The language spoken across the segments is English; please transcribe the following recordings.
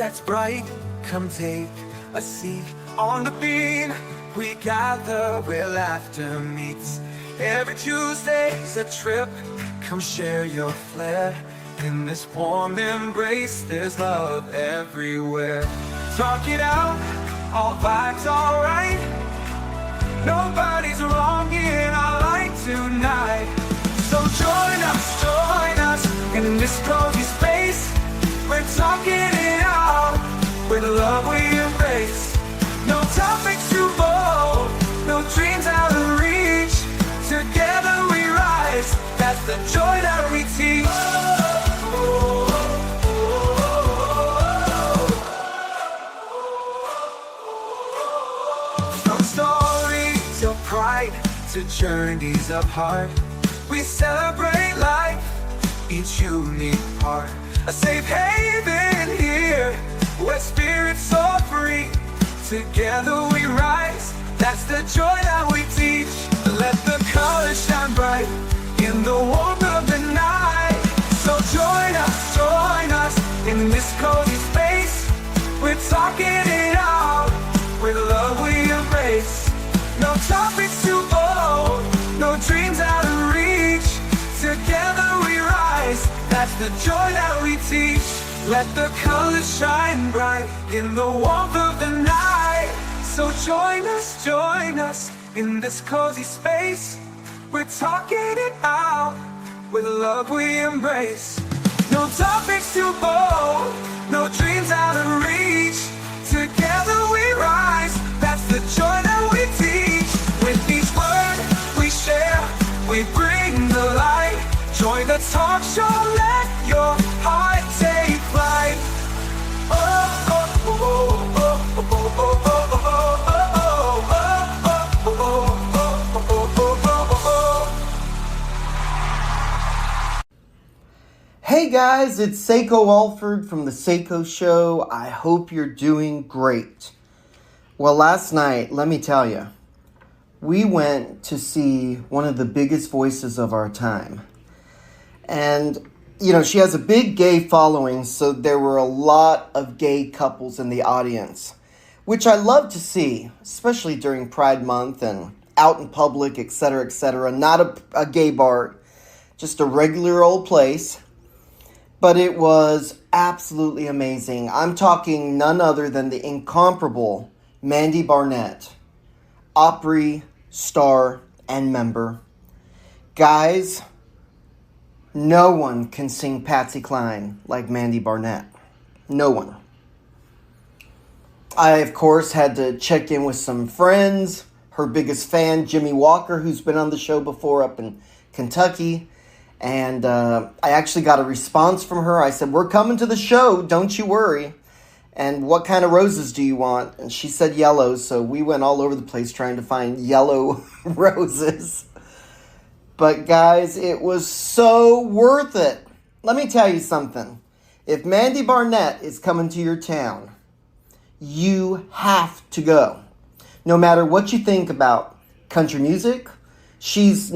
that's bright, come take a seat on the beat. We gather where laughter meets. Every Tuesday's a trip, come share your flair. In this warm embrace, there's love everywhere. Talk it out, all vibes alright. Nobody's wrong in our light tonight. So join us in this cozy space. We're talking it out, with love we embrace. No topics too bold, no dreams out of reach. Together we rise, that's the joy that we teach. From stories of pride to journeys of heart, we celebrate life, each unique part. A safe haven here, where spirits soar free. Together we rise, that's the joy that we teach. Let the colors shine bright in the warmth of the night. So join us in this cozy space. We're talking it out, with love we embrace. No topics too bold, no dreams out of reach. Together we rise, that's the joy that we teach. Let the colors shine bright in the warmth of the night. So join us in this cozy space. We're talking it out, with love we embrace. No topics too bold, no dreams out of reach. Together we rise, that's the joy that we teach. With each word we share, we bring the light. Join the talk show, let your heart take flight. Hey guys, it's SayCo Alford from the SayCo Show. I hope you're doing great. Well, last night, let me tell you, we went to see one of the biggest voices of our time. And, you know, she has a big gay following, so there were a lot of gay couples in the audience, which I love to see, especially during Pride Month and out in public, etc., etc. Not a gay bar, just a regular old place. But it was absolutely amazing. I'm talking none other than the incomparable Mandy Barnett, Opry star and member. Guys, no one can sing Patsy Cline like Mandy Barnett. No one. I, of course, had to check in with some friends. Her biggest fan, Jimmy Walker, who's been on the show before up in Kentucky. And I actually got a response from her. I said, "We're coming to the show, don't you worry. And what kind of roses do you want?" And she said yellow, so we went all over the place trying to find yellow roses. But guys, it was so worth it. Let me tell you something. If Mandy Barnett is coming to your town, you have to go. No matter what you think about country music, she's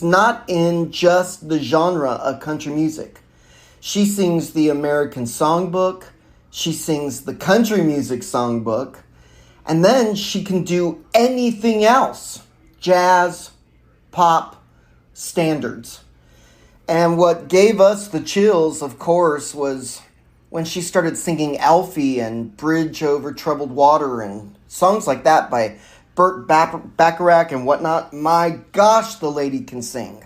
not in just the genre of country music. She sings the American songbook. She sings the country music songbook. And then she can do anything else. Jazz, pop, standards. And what gave us the chills, of course, was when she started singing Alfie and Bridge Over Troubled Water and songs like that by Burt Bacharach and whatnot. My gosh, the lady can sing.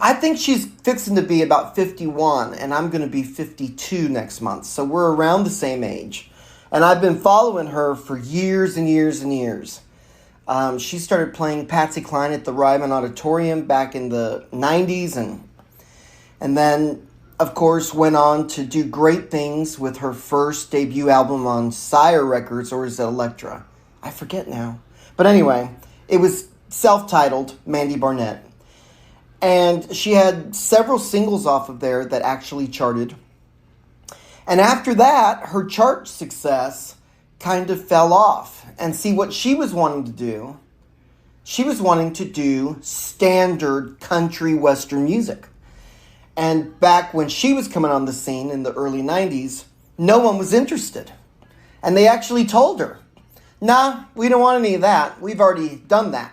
I think she's fixing to be about 51, and I'm going to be 52 next month. So we're around the same age. And I've been following her for years and years and years. She started playing Patsy Cline at the Ryman Auditorium back in the 90s. And then, of course, went on to do great things with her first debut album on Sire Records, or is it Elektra? I forget now. But anyway, it was self-titled Mandy Barnett. And she had several singles off of there that actually charted. And after that, her chart success kind of fell off. And see, what she was wanting to do, she was wanting to do standard country western music. And back when she was coming on the scene in the early 90s, no one was interested. And they actually told her, nah, we don't want any of that. We've already done that.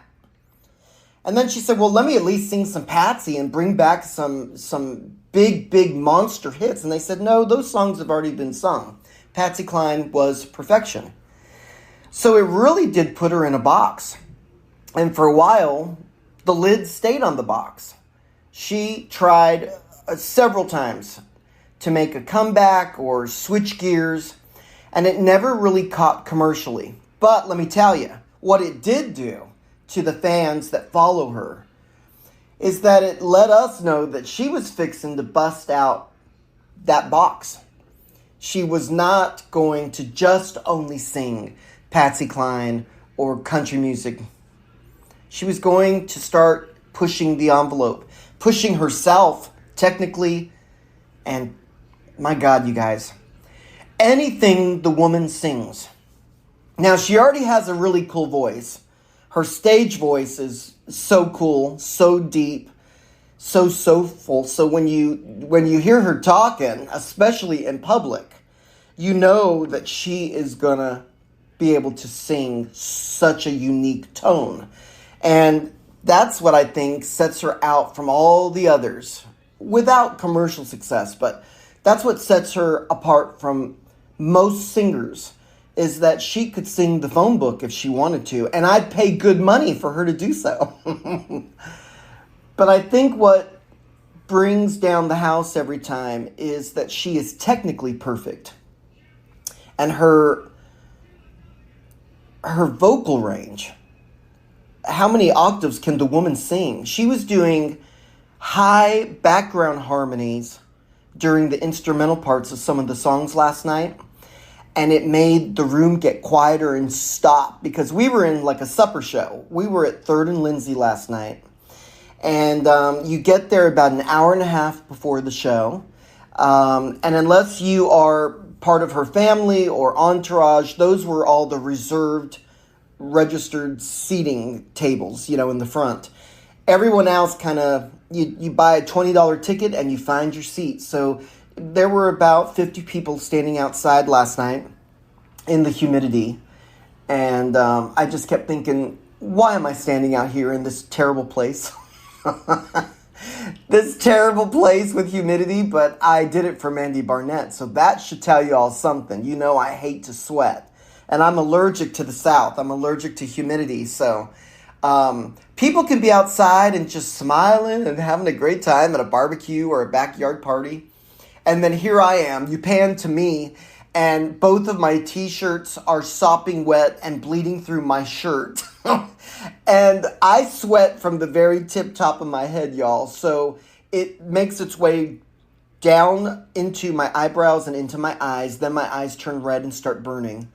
And then she said, well, let me at least sing some Patsy and bring back some big monster hits. And they said, no, those songs have already been sung. Patsy Cline was perfection. So it really did put her in a box. And for a while, the lid stayed on the box. She tried several times to make a comeback or switch gears, and it never really caught commercially. But let me tell you, what it did do to the fans that follow her is that it let us know that she was fixing to bust out that box. She was not going to just only sing Patsy Cline or country music. She was going to start pushing the envelope, pushing herself technically, and my God, you guys, anything the woman sings. Now, she already has a really cool voice. Her stage voice is so cool, so deep, so soulful. So when you hear her talking, especially in public, you know that she is going to be able to sing such a unique tone. And that's what I think sets her out from all the others without commercial success. But that's what sets her apart from most singers, is that she could sing the phone book if she wanted to. And I'd pay good money for her to do so. But I think what brings down the house every time is that she is technically perfect. And her vocal range. How many octaves can the woman sing? She was doing high background harmonies during the instrumental parts of some of the songs last night. And it made the room get quieter and stop, because we were in like a supper show. We were at 3rd and Lindsley last night. And you get there about an hour and a half before the show. And unless you are part of her family or entourage, those were all the reserved, registered seating tables, in the front. Everyone else kind of, you buy a $20 ticket and you find your seat. So there were about 50 people standing outside last night in the humidity. And I just kept thinking, why am I standing out here in this terrible place? This terrible place with humidity, but I did it for Mandy Barnett. So that should tell you all something. I hate to sweat. And I'm allergic to the South. I'm allergic to humidity. So people can be outside and just smiling and having a great time at a barbecue or a backyard party. And then here I am. You pan to me, and both of my t-shirts are sopping wet and bleeding through my shirt. And I sweat from the very tip top of my head, y'all. So it makes its way down into my eyebrows and into my eyes. Then my eyes turn red and start burning.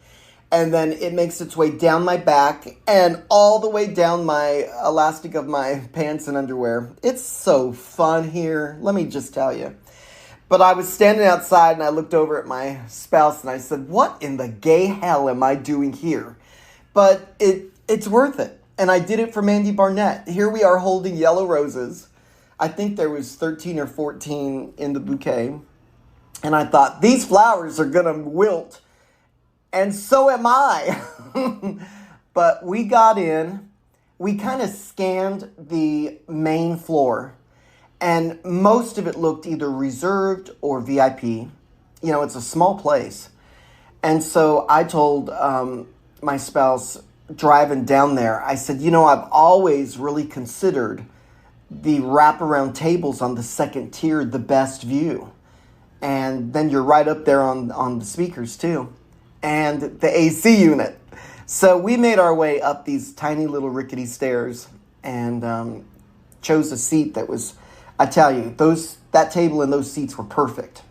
And then it makes its way down my back and all the way down my elastic of my pants and underwear. It's so fun here, let me just tell you. But I was standing outside and I looked over at my spouse and I said, what in the gay hell am I doing here? But it's worth it. And I did it for Mandy Barnett. Here we are holding yellow roses. I think there was 13 or 14 in the bouquet. And I thought, these flowers are going to wilt. And so am I. But we got in. We kind of scanned the main floor. And most of it looked either reserved or VIP. It's a small place. And so I told my spouse, driving down there, I said, I've always really considered the wraparound tables on the second tier the best view. And then you're right up there on the speakers too. And the AC unit. So we made our way up these tiny little rickety stairs and chose a seat that was, I tell you, that table and those seats were perfect.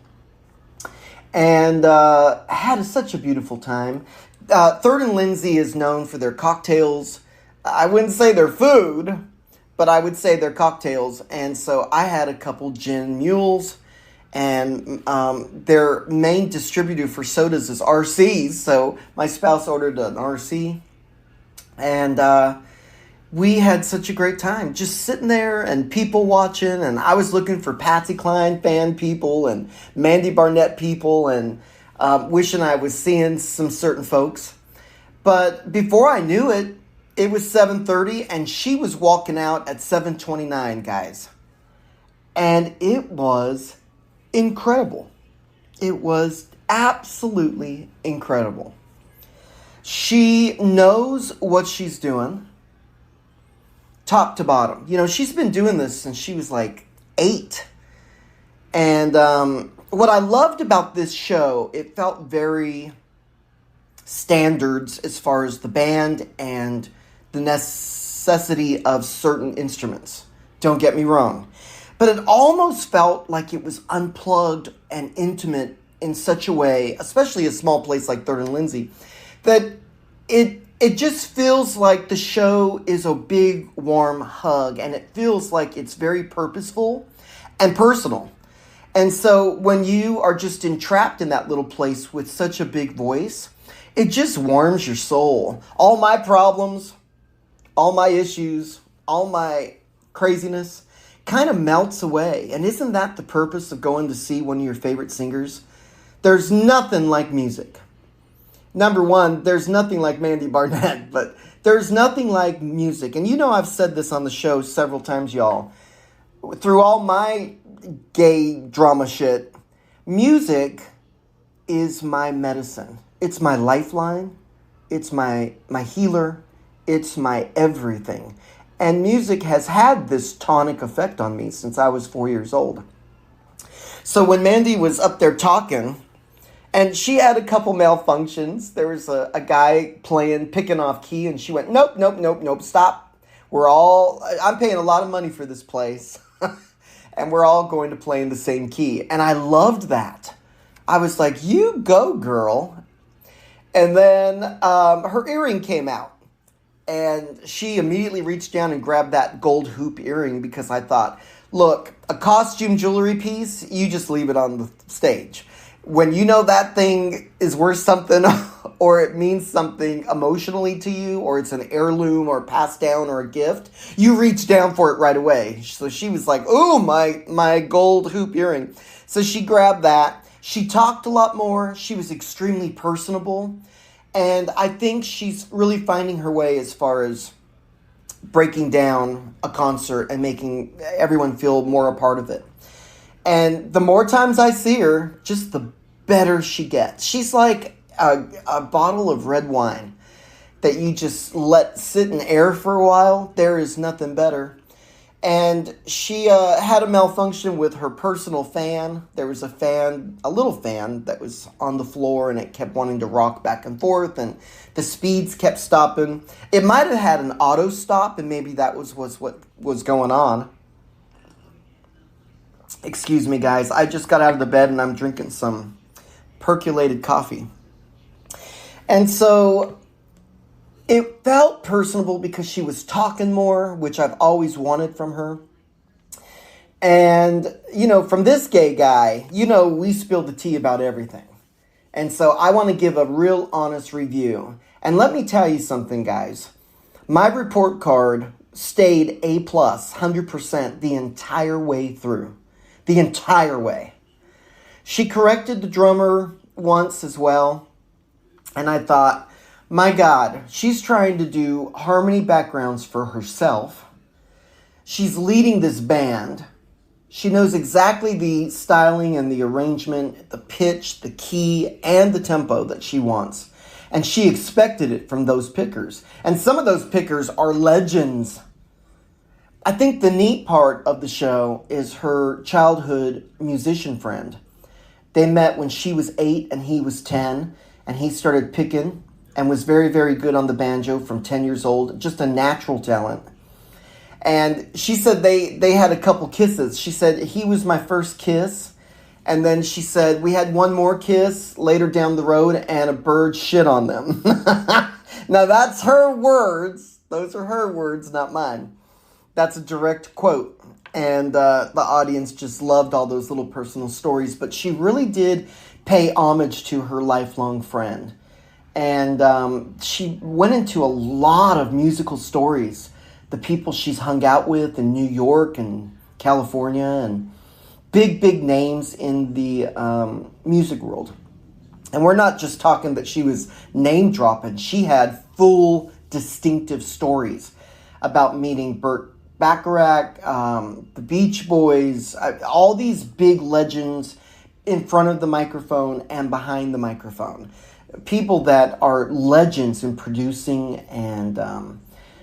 And had such a beautiful time. 3rd and Lindsley is known for their cocktails. I wouldn't say their food, but I would say their cocktails. And so I had a couple gin mules. And their main distributor for sodas is RC's. So my spouse ordered an RC. And we had such a great time just sitting there and people watching. And I was looking for Patsy Cline fan people and Mandy Barnett people. And wishing I was seeing some certain folks. But before I knew it, it was 7:30 and she was walking out at 7:29, guys. And it was incredible. It was absolutely incredible. She knows what she's doing, top to bottom. You know, she's been doing this since she was like 8. And what I loved about this show, it felt very standards as far as the band and the necessity of certain instruments. Don't get me wrong. But it almost felt like it was unplugged and intimate in such a way, especially a small place like 3rd and Lindsley, that it just feels like the show is a big, warm hug. And it feels like it's very purposeful and personal. And so when you are just entrapped in that little place with such a big voice, it just warms your soul. All my problems, all my issues, all my craziness kind of melts away. And isn't that the purpose of going to see one of your favorite singers? There's nothing like music. Number one, there's nothing like Mandy Barnett, but there's nothing like music. And you know I've said this on the show several times, y'all. Through all my gay drama shit, music is my medicine. It's my lifeline. It's my healer. It's my everything. And music has had this tonic effect on me since I was 4 years old. So when Mandy was up there talking, and she had a couple malfunctions. There was a guy picking off key, and she went, nope, stop. I'm paying a lot of money for this place. And we're all going to play in the same key. And I loved that. I was like, you go, girl. And then her earring came out. And she immediately reached down and grabbed that gold hoop earring because I thought, look, a costume jewelry piece, you just leave it on the stage. When you know that thing is worth something or it means something emotionally to you or it's an heirloom or passed down or a gift, you reach down for it right away. So she was like, ooh, my gold hoop earring. So she grabbed that. She talked a lot more. She was extremely personable. And I think she's really finding her way as far as breaking down a concert and making everyone feel more a part of it. And the more times I see her, just the better she gets. She's like a bottle of red wine that you just let sit in air for a while. There is nothing better. And she had a malfunction with her personal fan. There was a little fan that was on the floor and it kept wanting to rock back and forth and the speeds kept stopping. It might have had an auto stop and maybe that was what was going on. Excuse me, guys. I just got out of the bed and I'm drinking some percolated coffee. And so it felt personable because she was talking more, which I've always wanted from her. And, you know, from this gay guy, you know, we spilled the tea about everything. And so I want to give a real honest review. And let me tell you something, guys. My report card stayed A+, 100% the entire way through. The entire way. She corrected the drummer once as well. And I thought, my God, she's trying to do harmony backgrounds for herself. She's leading this band. She knows exactly the styling and the arrangement, the pitch, the key, and the tempo that she wants. And she expected it from those pickers. And some of those pickers are legends. I think the neat part of the show is her childhood musician friend. They met when she was 8 and he was 10, and he started picking and was very, very good on the banjo from 10 years old, just a natural talent. And she said they had a couple kisses. She said, he was my first kiss. And then she said, we had one more kiss later down the road and a bird shit on them. Now that's her words. Those are her words, not mine. That's a direct quote. And the audience just loved all those little personal stories. But she really did pay homage to her lifelong friend. And she went into a lot of musical stories. The people she's hung out with in New York and California. And big, big names in the music world. And we're not just talking that she was name dropping. She had full distinctive stories about meeting Burt Bacharach, the Beach Boys, all these big legends in front of the microphone and behind the microphone. People that are legends in producing, and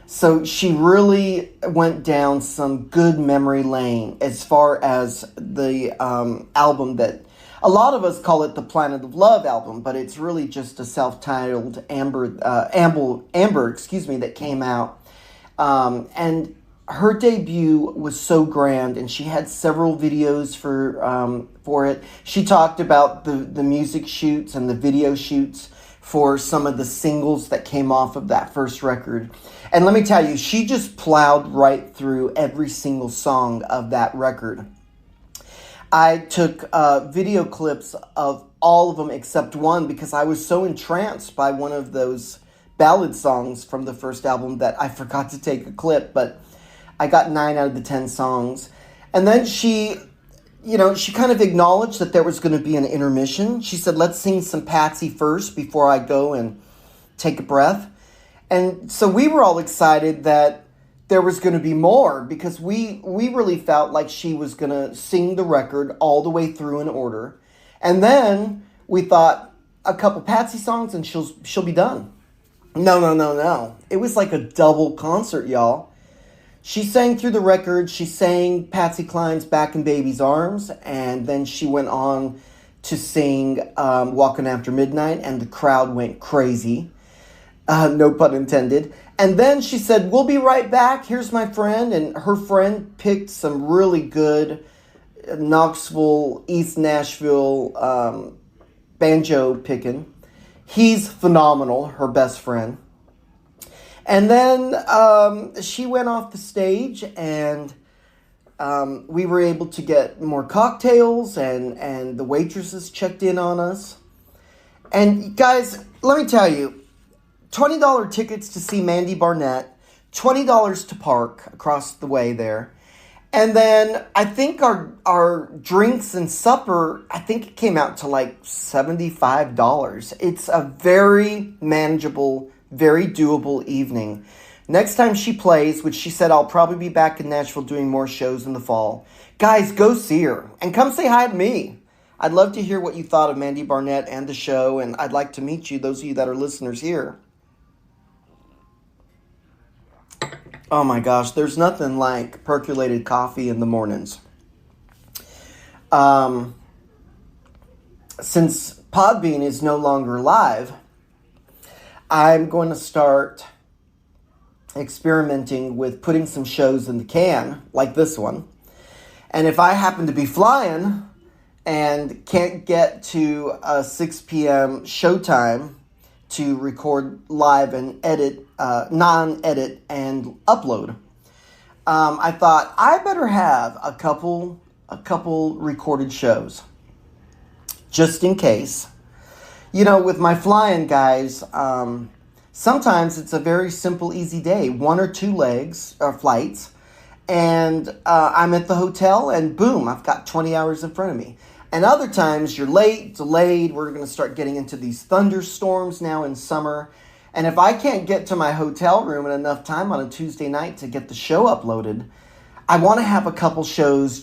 so she really went down some good memory lane as far as the album that a lot of us call it the Planet of Love album, but it's really just a self-titled Amber, that came out. And her debut was so grand, and she had several videos for it. She talked about the music shoots and the video shoots for some of the singles that came off of that first record. And let me tell you, she just plowed right through every single song of that record. I took video clips of all of them except one because I was so entranced by one of those ballad songs from the first album that I forgot to take a clip, but I got 9 out of the 10 songs. And then she kind of acknowledged that there was going to be an intermission. She said, let's sing some Patsy first before I go and take a breath. And so we were all excited that there was going to be more, because we really felt like she was going to sing the record all the way through in order. And then we thought a couple Patsy songs and she'll be done. No. It was like a double concert, y'all. She sang through the record. She sang Patsy Cline's Back in Baby's Arms, and then she went on to sing Walking After Midnight, and the crowd went crazy. No pun intended. And then she said, we'll be right back. Here's my friend. And her friend picked some really good Knoxville, East Nashville banjo picking. He's phenomenal, her best friend. And then she went off the stage, and we were able to get more cocktails, and the waitresses checked in on us. And guys, let me tell you, $20 tickets to see Mandy Barnett, $20 to park across the way there. And then I think our drinks and supper, I think it came out to like $75. It's a very manageable, very doable evening. Next time she plays, which she said I'll probably be back in Nashville doing more shows in the fall. Guys, go see her and come say hi to me. I'd love to hear what you thought of Mandy Barnett and the show, and I'd like to meet you, those of you that are listeners here. Oh my gosh, there's nothing like percolated coffee in the mornings. Since Podbean is no longer live, I'm going to start experimenting with putting some shows in the can, like this one. And if I happen to be flying and can't get to a 6 p.m. showtime to record live and edit, non-edit and upload, I thought I better have a couple recorded shows just in case. You know, with my flying, guys, sometimes it's a very simple, easy day, 1 or 2 legs or flights, and I'm at the hotel, and boom, I've got 20 hours in front of me. And other times you're late, delayed. We're going to start getting into these thunderstorms now in summer. And if I can't get to my hotel room in enough time on a Tuesday night to get the show uploaded, I want to have a couple shows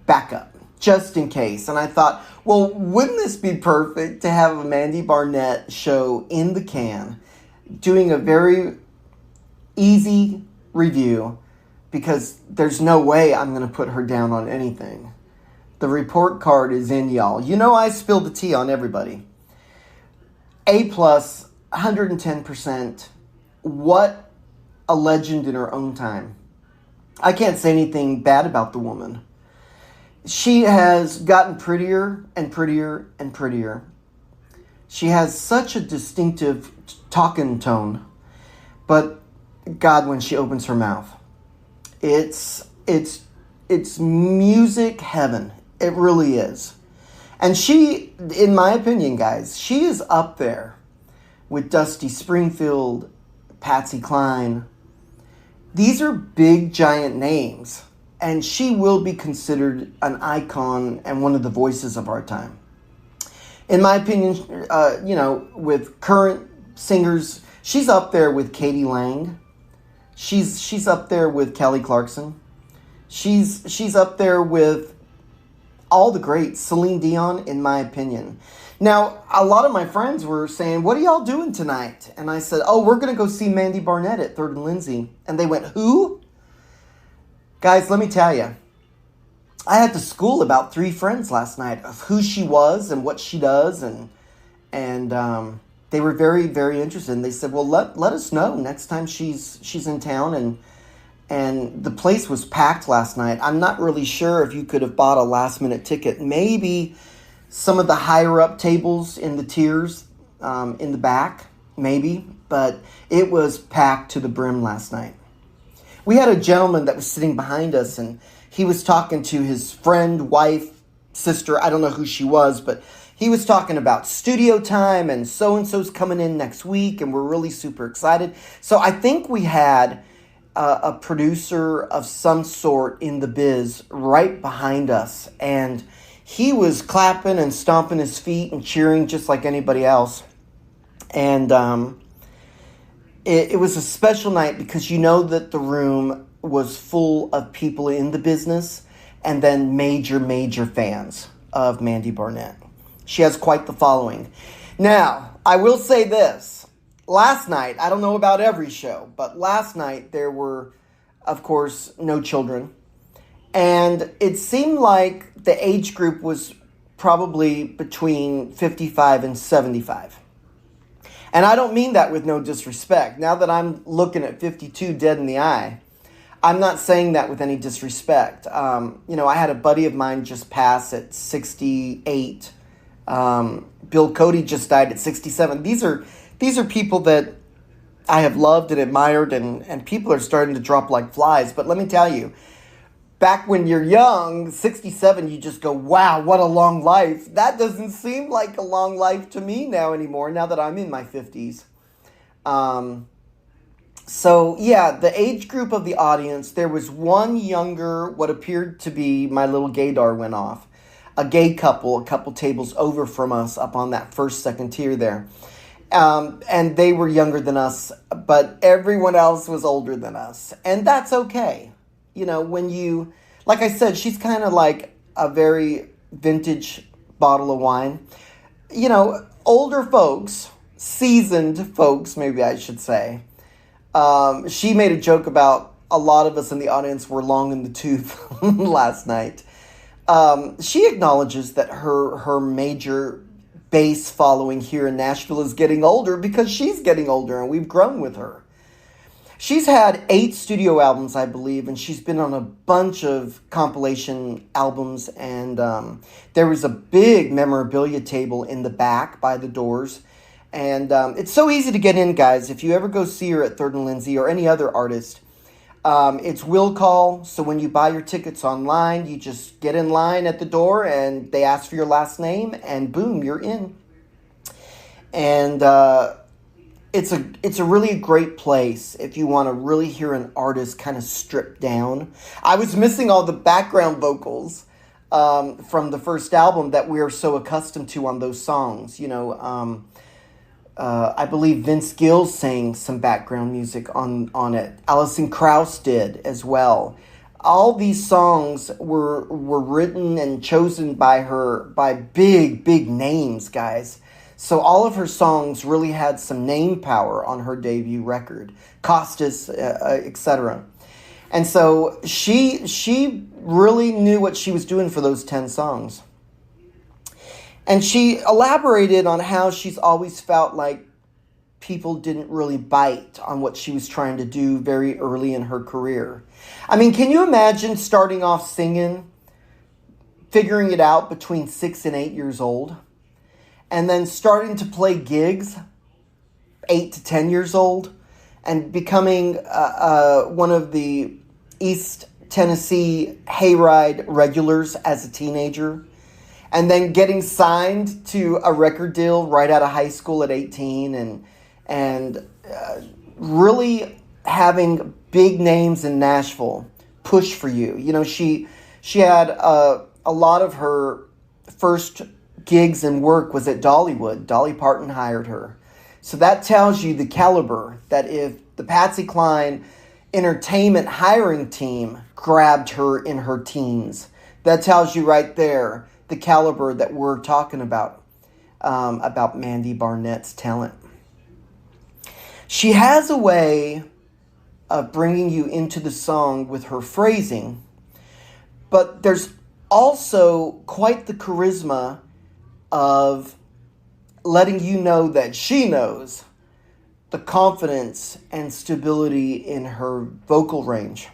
back up just in case. And I thought, well, wouldn't this be perfect to have a Mandy Barnett show in the can, doing a very easy review, because there's no way I'm going to put her down on anything. The report card is in, y'all. You know I spill the tea on everybody. A+, 110%. What a legend in her own time. I can't say anything bad about the woman. She has gotten prettier and prettier and prettier. She has such a distinctive talking tone. But God, when she opens her mouth, it's music heaven. It really is. And she, in my opinion, guys, she is up there with Dusty Springfield, Patsy Cline. These are big, giant names. And she will be considered an icon and one of the voices of our time. In my opinion, with current singers, she's up there with Katie Lang. She's up there with Kelly Clarkson. She's up there with all the greats, Celine Dion, in my opinion. Now, a lot of my friends were saying, what are y'all doing tonight? And I said, oh, we're going to go see Mandy Barnett at 3rd and Lindsley. And they went, who? Guys, let me tell you, I had to school about 3 friends last night of who she was and what she does. And they were very, very interested. And they said, well, let us know next time she's in town. And the place was packed last night. I'm not really sure if you could have bought a last-minute ticket. Maybe some of the higher-up tables in the tiers in the back, maybe. But it was packed to the brim last night. We had a gentleman that was sitting behind us, and he was talking to his friend, wife, sister. I don't know who she was, but he was talking about studio time, and so-and-so's coming in next week, and we're really super excited. So I think we had a producer of some sort in the biz right behind us, and he was clapping and stomping his feet and cheering just like anybody else. And it was a special night because you know that the room was full of people in the business and then major fans of Mandy Barnett. She has quite the following. Now, I will say this. Last night, I don't know about every show, but last night there were, of course, no children. And it seemed like the age group was probably between 55 and 75. And I don't mean that with no disrespect. Now that I'm looking at 52 dead in the eye, I'm not saying that with any disrespect. I had a buddy of mine just pass at 68. Bill Cody just died at 67. These are people that I have loved and admired, and people are starting to drop like flies. But let me tell you, back when you're young, 67, you just go, wow, what a long life. That doesn't seem like a long life to me now anymore, now that I'm in my 50s. So, yeah, the age group of the audience, there was one younger, what appeared to be my little gaydar went off. A gay couple, a couple tables over from us up on that first, second tier there. And they were younger than us, but everyone else was older than us. And that's okay. Like I said, she's kind of like a very vintage bottle of wine. Older folks, seasoned folks, maybe I should say. She made a joke about a lot of us in the audience were long in the tooth last night. She acknowledges that her major base following here in Nashville is getting older because she's getting older and we've grown with her. She's had 8 studio albums, I believe, and she's been on a bunch of compilation albums, and there was a big memorabilia table in the back by the doors, and it's so easy to get in, guys. If you ever go see her at 3rd and Lindsley or any other artist, it's will call, so when you buy your tickets online, you just get in line at the door, and they ask for your last name, and boom, you're in. And it's a really great place if you want to really hear an artist kind of stripped down. I was missing all the background vocals from the first album that we are so accustomed to on those songs. I believe Vince Gill sang some background music on it. Alison Krauss did as well. All these songs were written and chosen by her by big names, guys. So all of her songs really had some name power on her debut record, Costas, etc. And so she really knew what she was doing for those 10 songs. And she elaborated on how she's always felt like people didn't really bite on what she was trying to do very early in her career. I mean, can you imagine starting off singing, figuring it out between 6 and 8 years old, and then starting to play gigs 8 to 10 years old, and becoming one of the East Tennessee hayride regulars as a teenager, and then getting signed to a record deal right out of high school at 18, and really having big names in Nashville push for you. She had a lot of her first gigs and work was at Dollywood. Dolly Parton hired her. So that tells you the caliber, that if the Patsy Cline entertainment hiring team grabbed her in her teens, that tells you right there the caliber that we're talking about Mandy Barnett's talent. She has a way of bringing you into the song with her phrasing, but there's also quite the charisma of letting you know that she knows, the confidence and stability in her vocal range.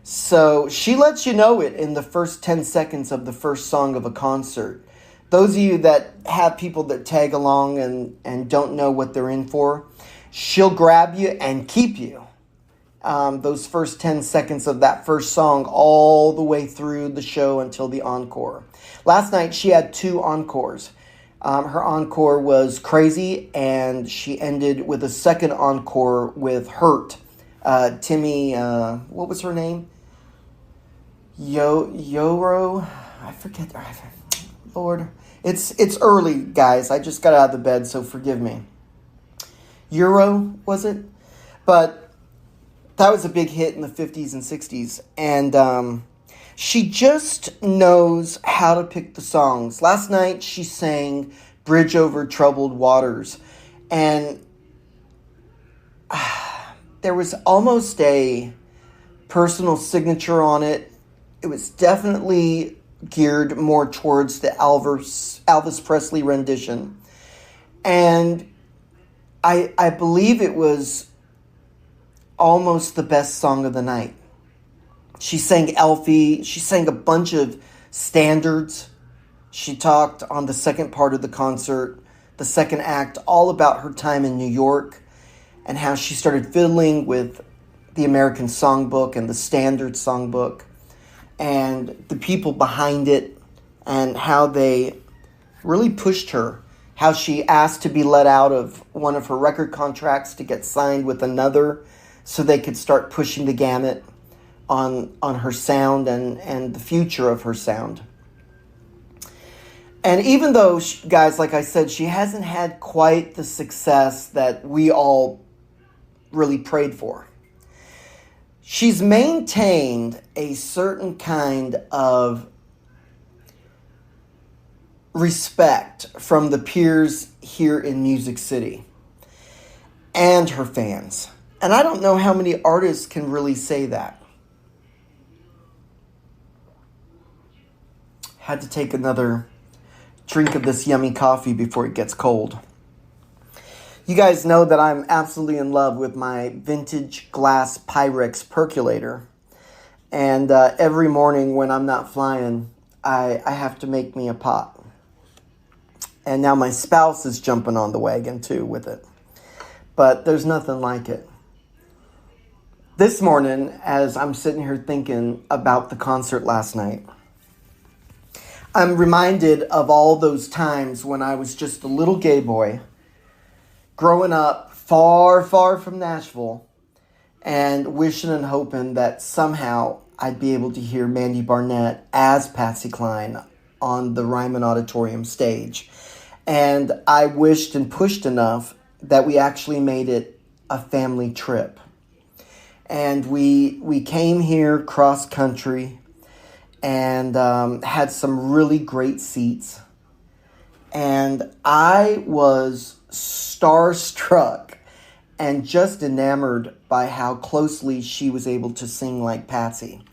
So she lets you know it in the first 10 seconds of the first song of a concert. Those of you that have people that tag along and don't know what they're in for, she'll grab you and keep you. Those first 10 seconds of that first song all the way through the show until the encore. Last night she had 2 encores. Her encore was Crazy, and she ended with a second encore with Hurt. Timmy, what was her name? Yoro? I forget. Lord. It's early, guys. I just got out of the bed, so forgive me. Euro, was it? But that was a big hit in the 50s and 60s. And she just knows how to pick the songs. Last night, she sang Bridge Over Troubled Waters. And there was almost a personal signature on it. It was definitely geared more towards the Elvis Presley rendition. And I believe it was almost the best song of the night. She sang Elfie. She sang a bunch of standards. She talked on the second part of the concert, the second act, all about her time in New York and how she started fiddling with the American Songbook and the Standard Songbook and the people behind it and how they really pushed her, how she asked to be let out of one of her record contracts to get signed with another so they could start pushing the gamut on her sound and the future of her sound. And even though, guys, like I said, she hasn't had quite the success that we all really prayed for, she's maintained a certain kind of respect from the peers here in Music City and her fans. And I don't know how many artists can really say that. Had to take another drink of this yummy coffee before it gets cold. You guys know that I'm absolutely in love with my vintage glass Pyrex percolator. And every morning when I'm not flying, I have to make me a pot. And now my spouse is jumping on the wagon too with it. But there's nothing like it. This morning, as I'm sitting here thinking about the concert last night, I'm reminded of all those times when I was just a little gay boy growing up far, far from Nashville and wishing and hoping that somehow I'd be able to hear Mandy Barnett as Patsy Cline on the Ryman Auditorium stage. And I wished and pushed enough that we actually made it a family trip. And we came here cross country and had some really great seats. And I was starstruck and just enamored by how closely she was able to sing like Patsy.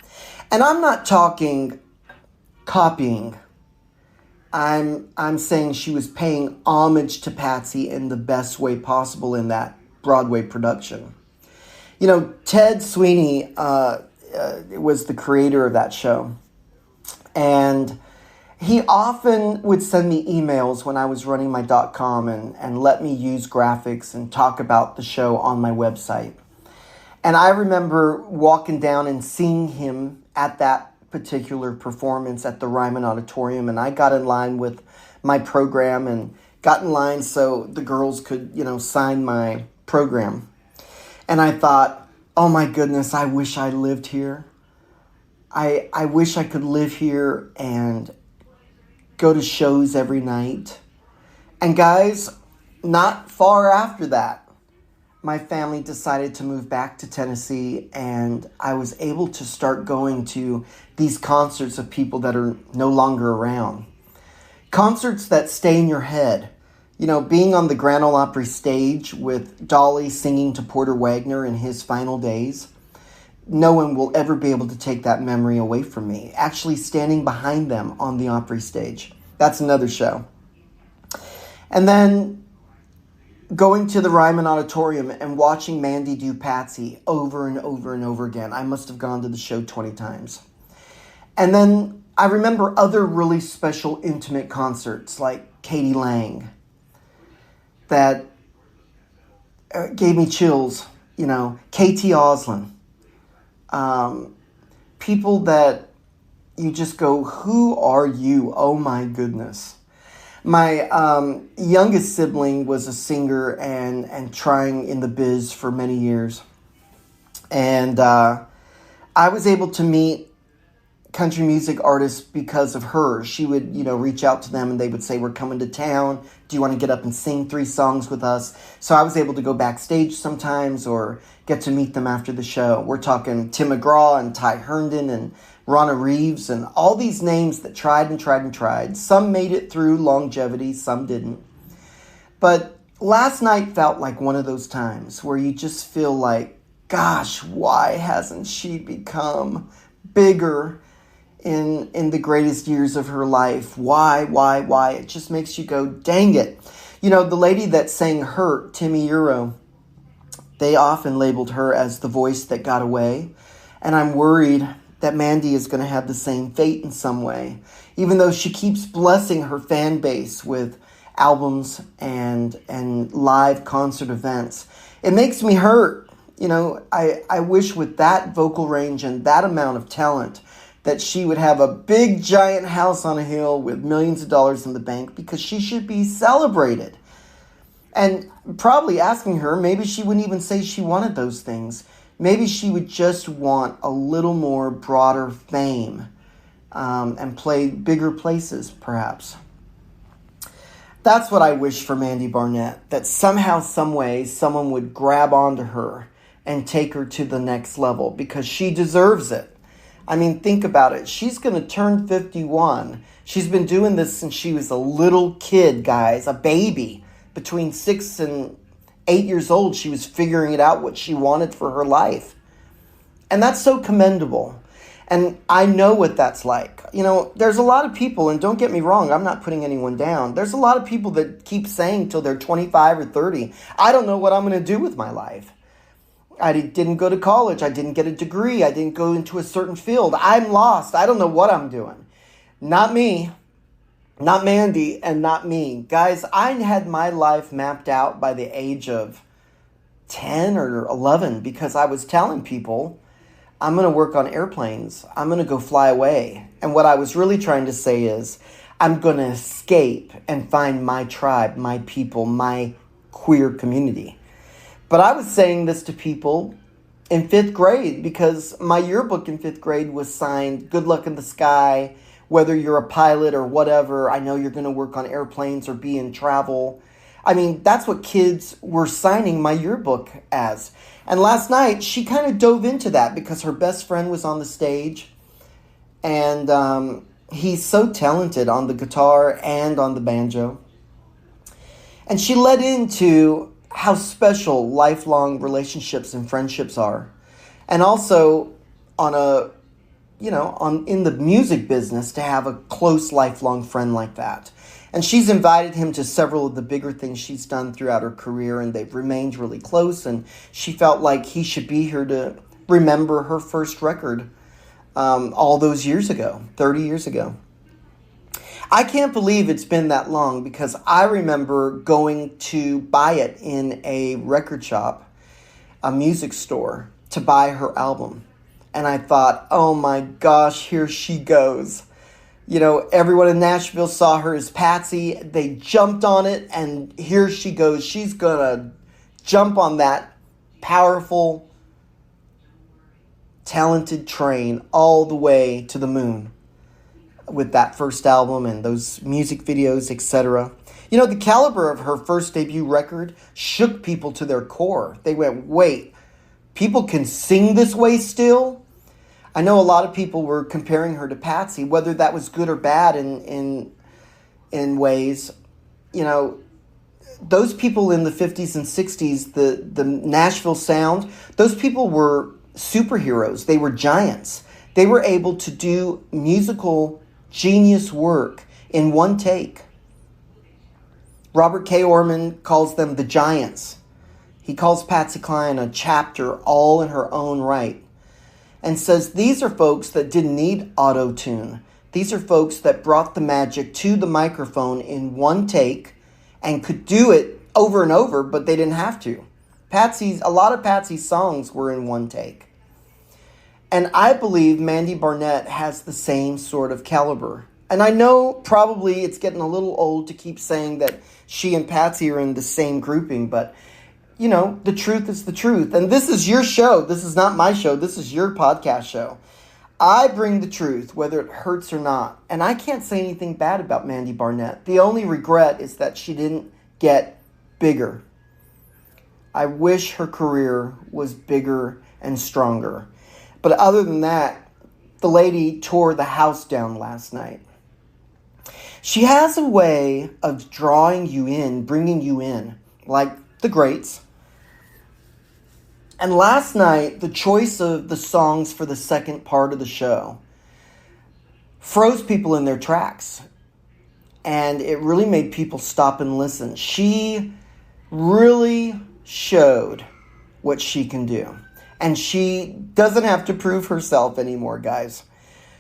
And I'm not talking copying. I'm saying she was paying homage to Patsy in the best way possible in that Broadway production. You know, Ted Sweeney was the creator of that show. And he often would send me emails when I was running my .com and let me use graphics and talk about the show on my website. And I remember walking down and seeing him at that particular performance at the Ryman Auditorium, and I got in line with my program and got in line so the girls could, sign my program. And I thought, oh my goodness, I wish I lived here. I wish I could live here and go to shows every night. And guys, not far after that, my family decided to move back to Tennessee, and I was able to start going to these concerts of people that are no longer around. Concerts that stay in your head. You know, being on the Grand Ole Opry stage with Dolly singing to Porter Wagoner in his final days, no one will ever be able to take that memory away from me. Actually standing behind them on the Opry stage. That's another show. And then going to the Ryman Auditorium and watching Mandy do Patsy over and over and over again. I must have gone to the show 20 times. And then I remember other really special intimate concerts like Katie Lang that gave me chills. You know, KT Oslin. People that you just go, who are you? Oh my goodness. My youngest sibling was a singer and trying in the biz for many years. And I was able to meet country music artists because of her. She would, reach out to them and they would say, we're coming to town. Do you want to get up and sing 3 songs with us? So I was able to go backstage sometimes or get to meet them after the show. We're talking Tim McGraw and Ty Herndon and Ronna Reeves and all these names that tried. Some made it through longevity, some didn't. But last night felt like one of those times where you just feel like, gosh, why hasn't she become bigger in the greatest years of her life? Why? It just makes you go, dang it. The lady that sang Hurt, Timmy Euro, they often labeled her as the voice that got away. And I'm worried that Mandy is going to have the same fate in some way, even though she keeps blessing her fan base with albums and live concert events. It makes me hurt. I wish with that vocal range and that amount of talent that she would have a big giant house on a hill with millions of dollars in the bank, because she should be celebrated. And probably asking her, maybe she wouldn't even say she wanted those things. Maybe she would just want a little more broader fame and play bigger places, perhaps. That's what I wish for Mandy Barnett, that somehow, some way, someone would grab onto her and take her to the next level, because she deserves it. I mean, think about it. She's going to turn 51. She's been doing this since she was a little kid, guys, a baby. Between 6 and 8 years old, she was figuring it out what she wanted for her life. And that's so commendable. And I know what that's like. There's a lot of people, and don't get me wrong, I'm not putting anyone down. There's a lot of people that keep saying till they're 25 or 30, I don't know what I'm going to do with my life. I didn't go to college. I didn't get a degree. I didn't go into a certain field. I'm lost. I don't know what I'm doing. Not me. Not Mandy, and not me. Guys, I had my life mapped out by the age of 10 or 11 because I was telling people, I'm going to work on airplanes. I'm going to go fly away. And what I was really trying to say is, I'm going to escape and find my tribe, my people, my queer community. But I was saying this to people in 5th grade because my yearbook in 5th grade was signed, good luck in the sky. Whether you're a pilot or whatever, I know you're going to work on airplanes or be in travel. I mean, that's what kids were signing my yearbook as. And last night, she kind of dove into that because her best friend was on the stage. And he's so talented on the guitar and on the banjo. And she led into how special lifelong relationships and friendships are. And also on in the music business, to have a close lifelong friend like that. And she's invited him to several of the bigger things she's done throughout her career, and they've remained really close. And she felt like he should be here to remember her first record all those years ago, 30 years ago. I can't believe it's been that long, because I remember going to buy it in a record shop, a music store, to buy her album. And I thought, oh my gosh, here she goes. Everyone in Nashville saw her as Patsy. They jumped on it, and here she goes. She's going to jump on that powerful, talented train all the way to the moon. with that first album and those music videos, etc. You know, the caliber of her first debut record shook people to their core. They went, wait, people can sing this way still? I know a lot of people were comparing her to Patsy, whether that was good or bad in ways. You know, those people in the 50s and 60s, the Nashville sound, those people were superheroes. They were giants. They were able to do musical genius work in one take. Robert K. Orman calls them the giants. He calls Patsy Cline a chapter all in her own right, and says these are folks that didn't need auto-tune. These are folks that brought the magic to the microphone in one take and could do it over and over, but they didn't have to. A lot of Patsy's songs were in one take. And I believe Mandy Barnett has the same sort of caliber. And I know probably it's getting a little old to keep saying that she and Patsy are in the same grouping, but, you know, the truth is the truth. And this is your show. This is not my show. This is your podcast show. I bring the truth, whether it hurts or not. And I can't say anything bad about Mandy Barnett. The only regret is that she didn't get bigger. I wish her career was bigger and stronger. But other than that, the lady tore the house down last night. She has a way of drawing you in, bringing you in, like the greats. And last night, the choice of the songs for the second part of the show froze people in their tracks. And it really made people stop and listen. She really showed what she can do. And she doesn't have to prove herself anymore, guys.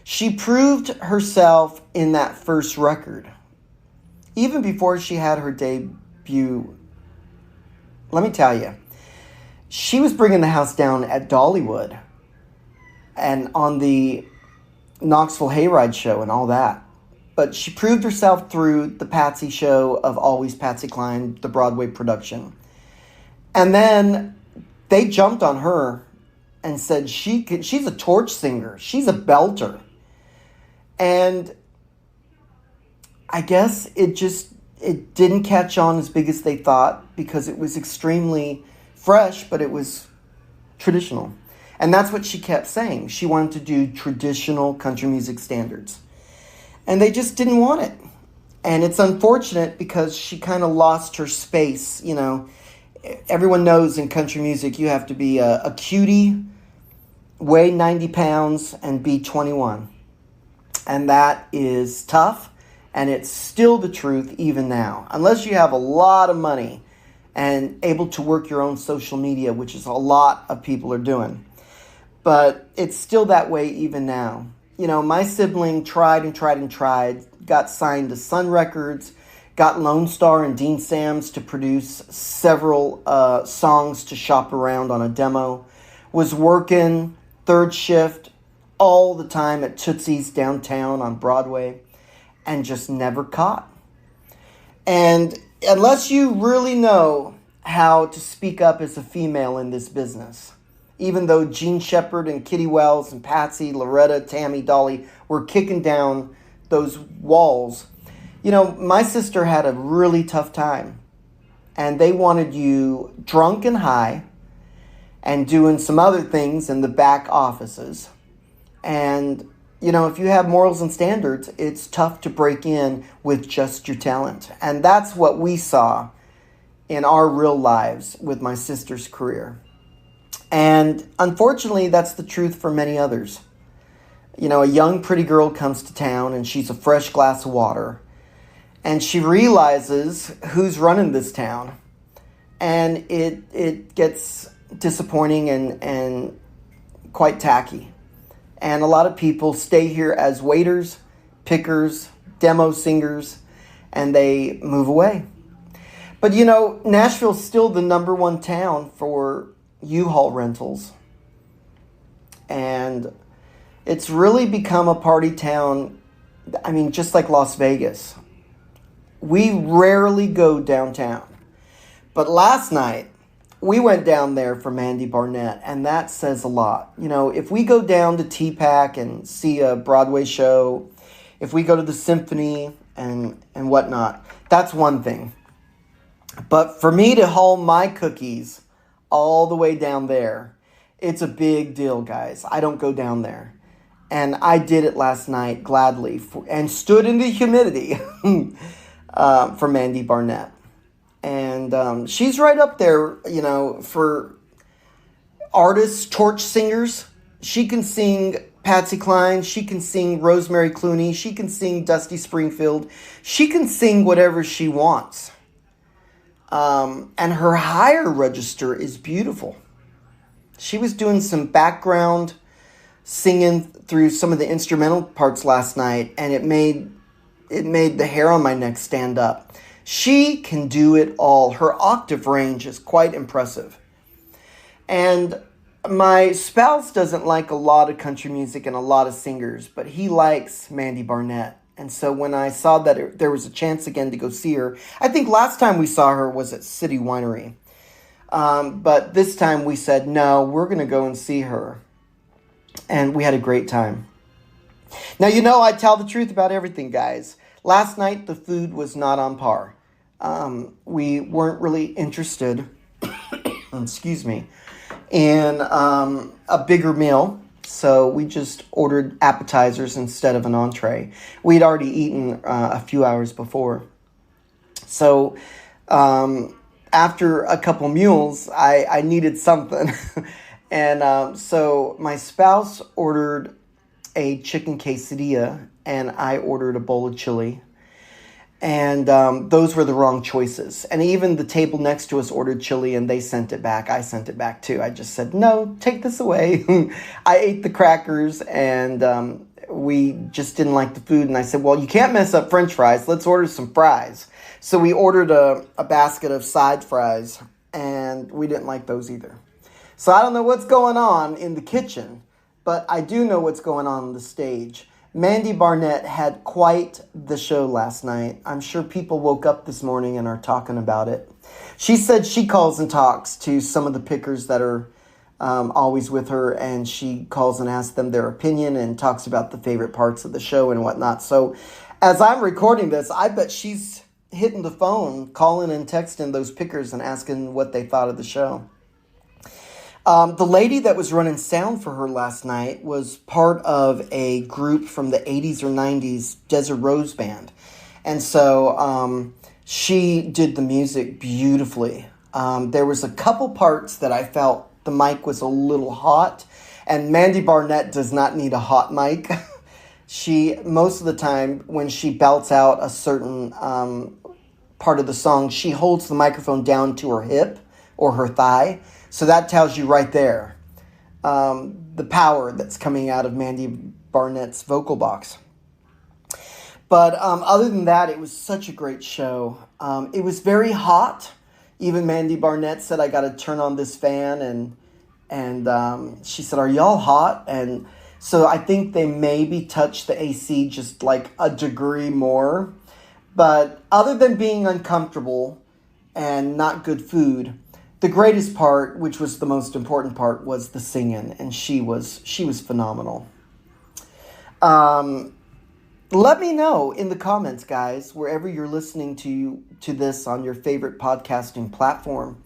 She proved herself in that first record. Even before she had her debut, let me tell you, she was bringing the house down at Dollywood and on the Knoxville Hayride show and all that. But she proved herself through the Patsy show of Always Patsy Cline, the Broadway production. And then they jumped on her and said she's a torch singer. She's a belter. And I guess it didn't catch on as big as they thought because it was extremely fresh, but it was traditional. And that's what she kept saying. She wanted to do traditional country music standards. And they just didn't want it. And it's unfortunate because she kind of lost her space. You know, everyone knows in country music you have to be a cutie, weigh 90 pounds, and be 21. And that is tough, and it's still the truth even now. Unless you have a lot of money and able to work your own social media, which is a lot of people are doing. But it's still that way even now. You know, my sibling tried, got signed to Sun Records, got Lone Star and Dean Sams to produce several songs to shop around on a demo, was working third shift all the time at Tootsie's downtown on Broadway, and just never caught. And unless you really know how to speak up as a female in this business, even though Jean Shepherd and Kitty Wells and Patsy, Loretta, Tammy, Dolly were kicking down those walls, you know, my sister had a really tough time. And they wanted you drunk and high and doing some other things in the back offices. And, you know, if you have morals and standards, it's tough to break in with just your talent. And that's what we saw in our real lives with my sister's career. And unfortunately, that's the truth for many others. You know, a young pretty girl comes to town and she's a fresh glass of water. And she realizes who's running this town. And it gets disappointing and quite tacky. And a lot of people stay here as waiters, pickers, demo singers, and they move away. But you know, Nashville's still the number one town for U-Haul rentals. And it's really become a party town, I mean, just like Las Vegas. We rarely go downtown. But last night, we went down there for Mandy Barnett, and that says a lot. You know, if we go down to TPAC and see a Broadway show, if we go to the symphony and whatnot, that's one thing. But for me to haul my cookies all the way down there, it's a big deal, guys. I don't go down there. And I did it last night gladly and stood in the humidity for Mandy Barnett. And she's right up there, you know, for artists, torch singers. She can sing Patsy Cline. She can sing Rosemary Clooney. She can sing Dusty Springfield. She can sing whatever she wants. And her higher register is beautiful. She was doing some background singing through some of the instrumental parts last night, and it made the hair on my neck stand up. She can do it all. Her octave range is quite impressive. And my spouse doesn't like a lot of country music and a lot of singers, but he likes Mandy Barnett. And so when I saw that there was a chance again to go see her, I think last time we saw her was at City Winery. But this time we said, no, we're going to go and see her. And we had a great time. Now, you know, I tell the truth about everything, guys. Last night, the food was not on par. We weren't really interested, excuse me, in a bigger meal. So we just ordered appetizers instead of an entree. We'd already eaten a few hours before. So after a couple meals, I needed something. And so my spouse ordered a chicken quesadilla, and I ordered a bowl of chili. And those were the wrong choices. And even the table next to us ordered chili, and they sent it back. I sent it back too. I just said, no, take this away. I ate the crackers, and we just didn't like the food. And I said, well, you can't mess up French fries. Let's order some fries. So we ordered a basket of side fries, and we didn't like those either. So I don't know what's going on in the kitchen, but I do know what's going on the stage. Mandy Barnett had quite the show last night. I'm sure people woke up this morning and are talking about it. She said she calls and talks to some of the pickers that are always with her, and she calls and asks them their opinion and talks about the favorite parts of the show and whatnot. So as I'm recording this, I bet she's hitting the phone, calling and texting those pickers and asking what they thought of the show. The lady that was running sound for her last night was part of a group from the 80s or 90s, Desert Rose Band. And so she did the music beautifully. There was a couple parts that I felt the mic was a little hot. And Mandy Barnett does not need a hot mic. She, most of the time, when she belts out a certain part of the song, she holds the microphone down to her hip or her thigh. So that tells you right there the power that's coming out of Mandy Barnett's vocal box. But other than that, it was such a great show. It was very hot. Even Mandy Barnett said, I got to turn on this fan. And she said, are y'all hot? And so I think they maybe touched the AC just like a degree more. But other than being uncomfortable and not good food, the greatest part, which was the most important part, was the singing, and she was phenomenal. Let me know in the comments, guys, wherever you're listening to this on your favorite podcasting platform.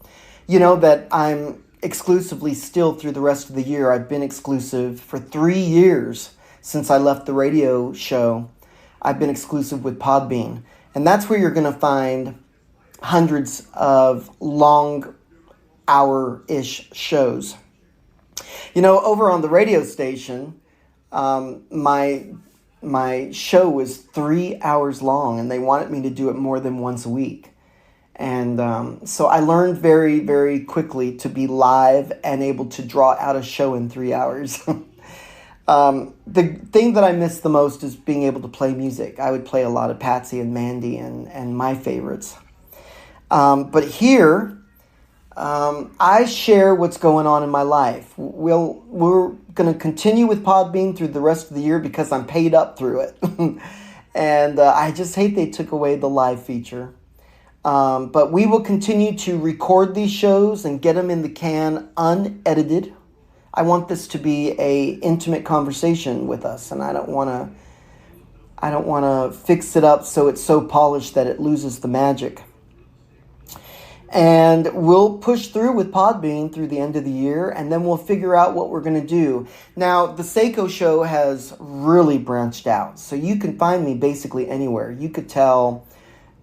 You know that I'm exclusively still through the rest of the year. I've been exclusive for 3 years since I left the radio show. I've been exclusive with Podbean, and that's where you're going to find hundreds of long hour-ish shows. You know, over on the radio station, my show was 3 hours long, and they wanted me to do it more than once a week. And so I learned very, very quickly to be live and able to draw out a show in 3 hours. The thing that I miss the most is being able to play music. I would play a lot of Patsy and Mandy and my favorites. But here, I share what's going on in my life. We're going to continue with Podbean through the rest of the year because I'm paid up through it. And I just hate they took away the live feature. But we will continue to record these shows and get them in the can unedited. I want this to be a intimate conversation with us, and I don't want I don't want to fix it up so it's so polished that it loses the magic. And we'll push through with Podbean through the end of the year, and then we'll figure out what we're going to do. Now, the SayCo Show has really branched out, so you can find me basically anywhere. You could tell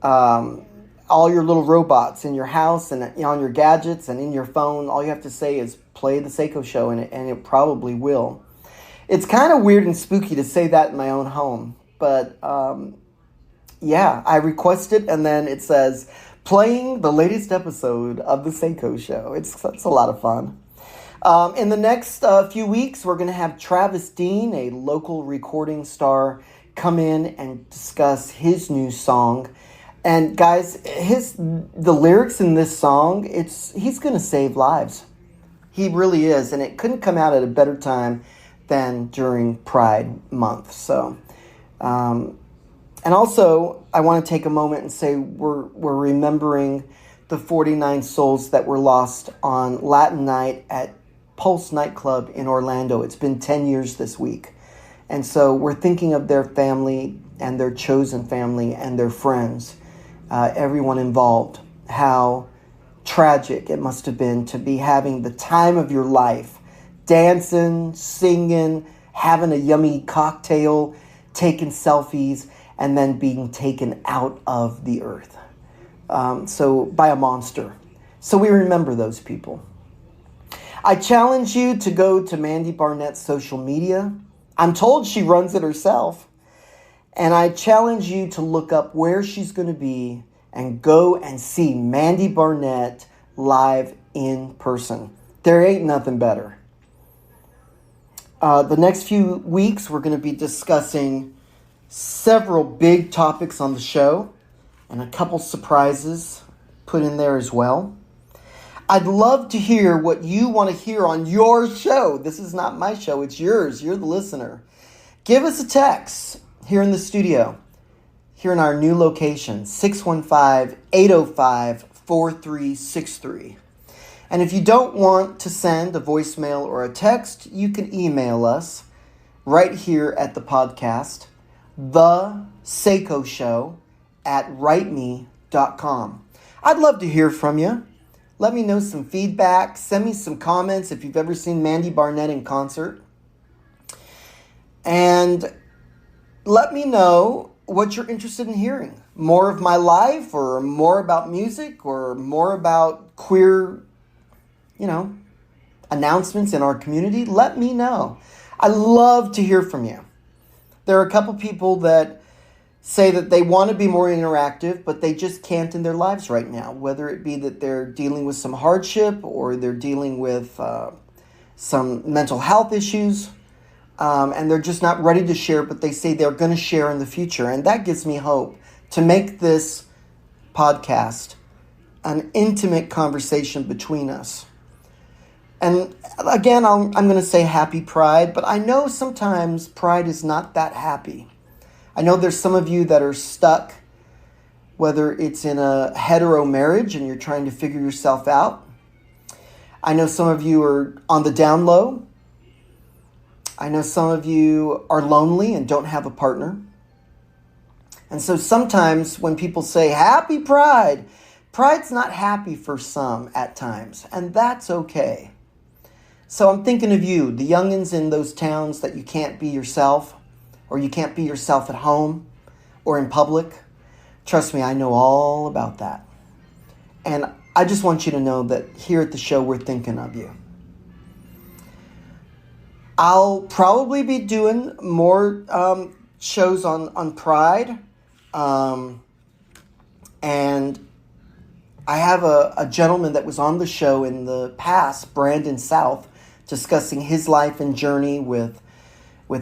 all your little robots in your house and on your gadgets and in your phone. All you have to say is play the SayCo Show, and it probably will. It's kind of weird and spooky to say that in my own home, but yeah, I request it, and then it says, playing the latest episode of the SayCo Show. It's a lot of fun. In the next few weeks, we're going to have Travis Dean, a local recording star, come in and discuss his new song. And guys, the lyrics in this song, he's going to save lives. He really is, and it couldn't come out at a better time than during Pride Month. So, and also, I want to take a moment and say we're remembering the 49 souls that were lost on Latin Night at Pulse nightclub in Orlando. It's been 10 years this week. And so we're thinking of their family and their chosen family and their friends, everyone involved. How tragic it must have been to be having the time of your life, dancing, singing, having a yummy cocktail, taking selfies, and then being taken out of the earth. So by a monster. So we remember those people. I challenge you to go to Mandy Barnett's social media. I'm told she runs it herself. And I challenge you to look up where she's going to be and go and see Mandy Barnett live in person. There ain't nothing better. The next few weeks, we're going to be discussing several big topics on the show and a couple surprises put in there as well. I'd love to hear what you want to hear on your show. This is not my show, it's yours. You're the listener. Give us a text here in the studio, here in our new location, 615-805-4363. And if you don't want to send a voicemail or a text, you can email us right here at the podcast, the SayCo Show at writeme.com. I'd love to hear from you. Let me know some feedback. Send me some comments if you've ever seen Mandy Barnett in concert. And let me know what you're interested in hearing. More of my life, or more about music, or more about queer, announcements in our community. Let me know. I love to hear from you. There are a couple people that say that they want to be more interactive, but they just can't in their lives right now, whether it be that they're dealing with some hardship or they're dealing with some mental health issues, and they're just not ready to share, but they say they're going to share in the future. And that gives me hope to make this podcast an intimate conversation between us. And again, I'm going to say happy Pride, but I know sometimes Pride is not that happy. I know there's some of you that are stuck, whether it's in a hetero marriage and you're trying to figure yourself out. I know some of you are on the down low. I know some of you are lonely and don't have a partner. And so sometimes when people say happy Pride, Pride's not happy for some at times, and that's okay. So I'm thinking of you, the youngins in those towns that you can't be yourself, or you can't be yourself at home or in public. Trust me, I know all about that. And I just want you to know that here at the show, we're thinking of you. I'll probably be doing more shows on Pride. And I have a gentleman that was on the show in the past, Brandon South, discussing his life and journey with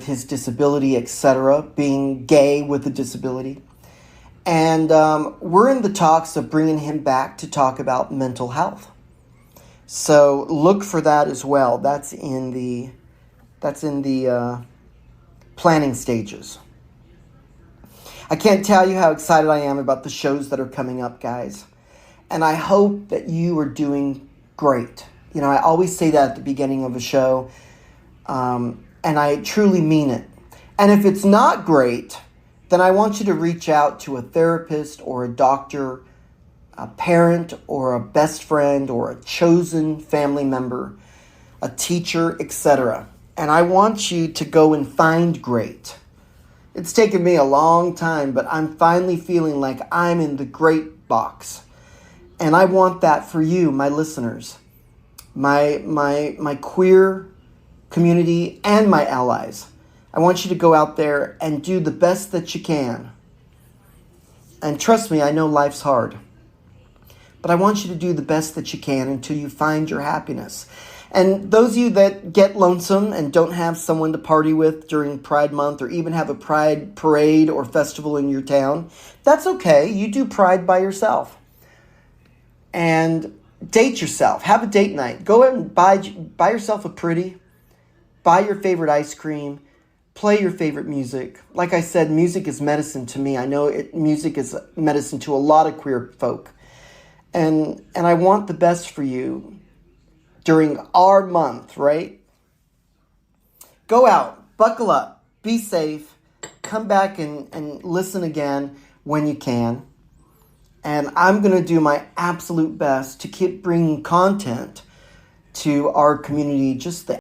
his disability, etc., being gay with a disability. And we're in the talks of bringing him back to talk about mental health. So look for that as well. That's in the planning stages. I can't tell you how excited I am about the shows that are coming up, guys. And I hope that you are doing great. I always say that at the beginning of a show. And I truly mean it. And if it's not great, then I want you to reach out to a therapist or a doctor, a parent or a best friend or a chosen family member, a teacher, etc. And I want you to go and find great. It's taken me a long time, but I'm finally feeling like I'm in the great box. And I want that for you, my listeners, my queer community, and my allies. I want you to go out there and do the best that you can. And trust me, I know life's hard. But I want you to do the best that you can until you find your happiness. And those of you that get lonesome and don't have someone to party with during Pride Month or even have a Pride parade or festival in your town, that's okay. You do Pride by yourself. And date yourself. Have a date night. Go out and buy yourself a pretty. Buy your favorite ice cream. Play your favorite music. Like I said, music is medicine to me. I know music is medicine to a lot of queer folk. And I want the best for you during our month, right? Go out, buckle up, be safe, come back and listen again when you can. And I'm going to do my absolute best to keep bringing content to our community, just the